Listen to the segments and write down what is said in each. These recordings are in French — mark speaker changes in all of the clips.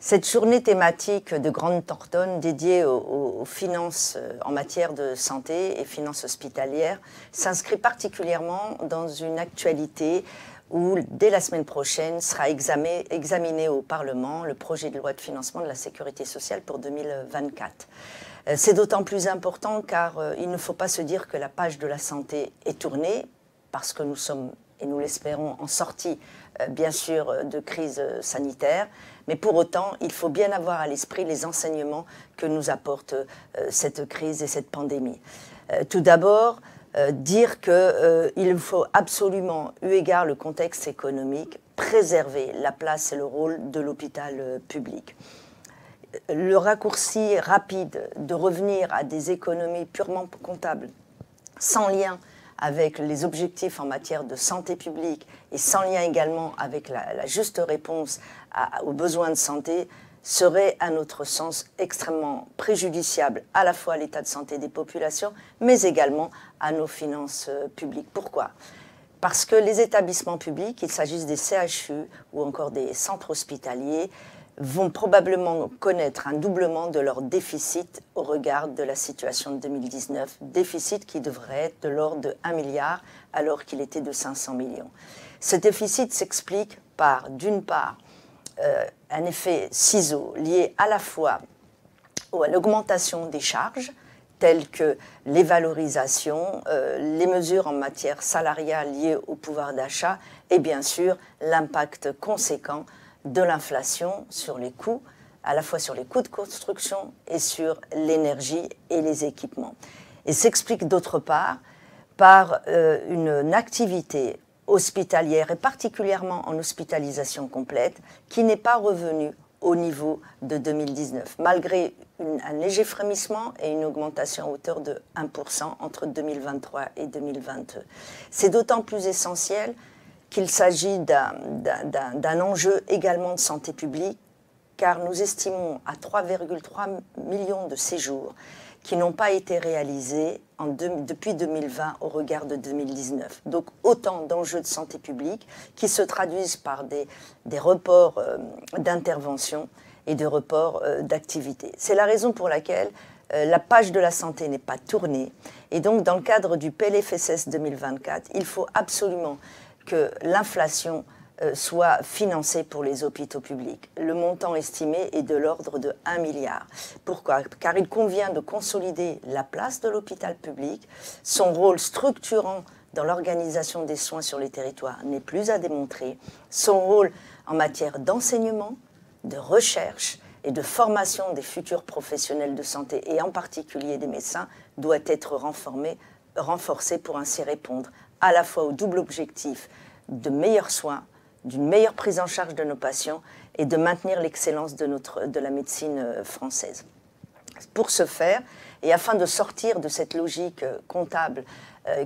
Speaker 1: Cette journée thématique de Grande Tortonne dédiée aux finances en matière de santé et finances hospitalières s'inscrit particulièrement dans une actualité où, dès la semaine prochaine, sera examiné au Parlement le projet de loi de financement de la sécurité sociale pour 2024. C'est d'autant plus important car il ne faut pas se dire que la page de la santé est tournée, parce que nous sommes, et nous l'espérons, en sortie, bien sûr, de crise sanitaire. Mais pour autant, il faut bien avoir à l'esprit les enseignements que nous apporte cette crise et cette pandémie. Tout d'abord, dire qu'il faut absolument, eu égard le contexte économique, préserver la place et le rôle de l'hôpital public. Le raccourci rapide de revenir à des économies purement comptables, sans lien avec les objectifs en matière de santé publique et sans lien également avec la juste réponse aux besoins de santé, serait à notre sens extrêmement préjudiciable à la fois à l'état de santé des populations, mais également à nos finances publiques. Pourquoi ? Parce que les établissements publics, qu'il s'agisse des CHU ou encore des centres hospitaliers, vont probablement connaître un doublement de leur déficit au regard de la situation de 2019, déficit qui devrait être de l'ordre de 1 milliard alors qu'il était de 500 millions. Ce déficit s'explique par, d'une part, un effet ciseau lié à la fois à l'augmentation des charges, telles que les valorisations, les mesures en matière salariale liées au pouvoir d'achat et bien sûr l'impact conséquent de l'inflation sur les coûts, à la fois sur les coûts de construction et sur l'énergie et les équipements. Et s'explique d'autre part par une activité hospitalière et particulièrement en hospitalisation complète qui n'est pas revenue au niveau de 2019, malgré un léger frémissement et une augmentation à hauteur de 1% entre 2023 et 2022. C'est d'autant plus essentiel qu'il s'agit d'un enjeu également de santé publique, car nous estimons à 3,3 millions de séjours qui n'ont pas été réalisés depuis 2020 au regard de 2019. Donc autant d'enjeux de santé publique qui se traduisent par des reports d'intervention et de reports d'activité. C'est la raison pour laquelle la page de la santé n'est pas tournée. Et donc dans le cadre du PLFSS 2024, il faut absolument que l'inflation soit financée pour les hôpitaux publics. Le montant estimé est de l'ordre de 1 milliard. Pourquoi ? Car il convient de consolider la place de l'hôpital public. Son rôle structurant dans l'organisation des soins sur les territoires n'est plus à démontrer. Son rôle en matière d'enseignement, de recherche et de formation des futurs professionnels de santé, et en particulier des médecins, doit être renforcé pour ainsi répondre à la fois au double objectif de meilleurs soins, d'une meilleure prise en charge de nos patients et de maintenir l'excellence de la médecine française. Pour ce faire, et afin de sortir de cette logique comptable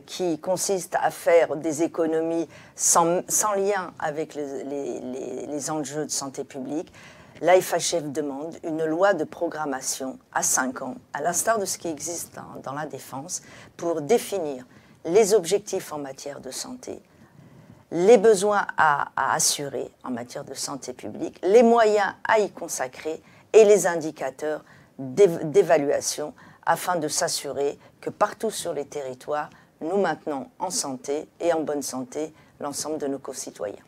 Speaker 1: qui consiste à faire des économies sans lien avec les enjeux de santé publique, la FHF demande une loi de programmation à 5 ans, à l'instar de ce qui existe dans la défense, pour définir les objectifs en matière de santé, les besoins à assurer en matière de santé publique, les moyens à y consacrer et les indicateurs d'évaluation afin de s'assurer que partout sur les territoires, nous maintenons en santé et en bonne santé l'ensemble de nos concitoyens.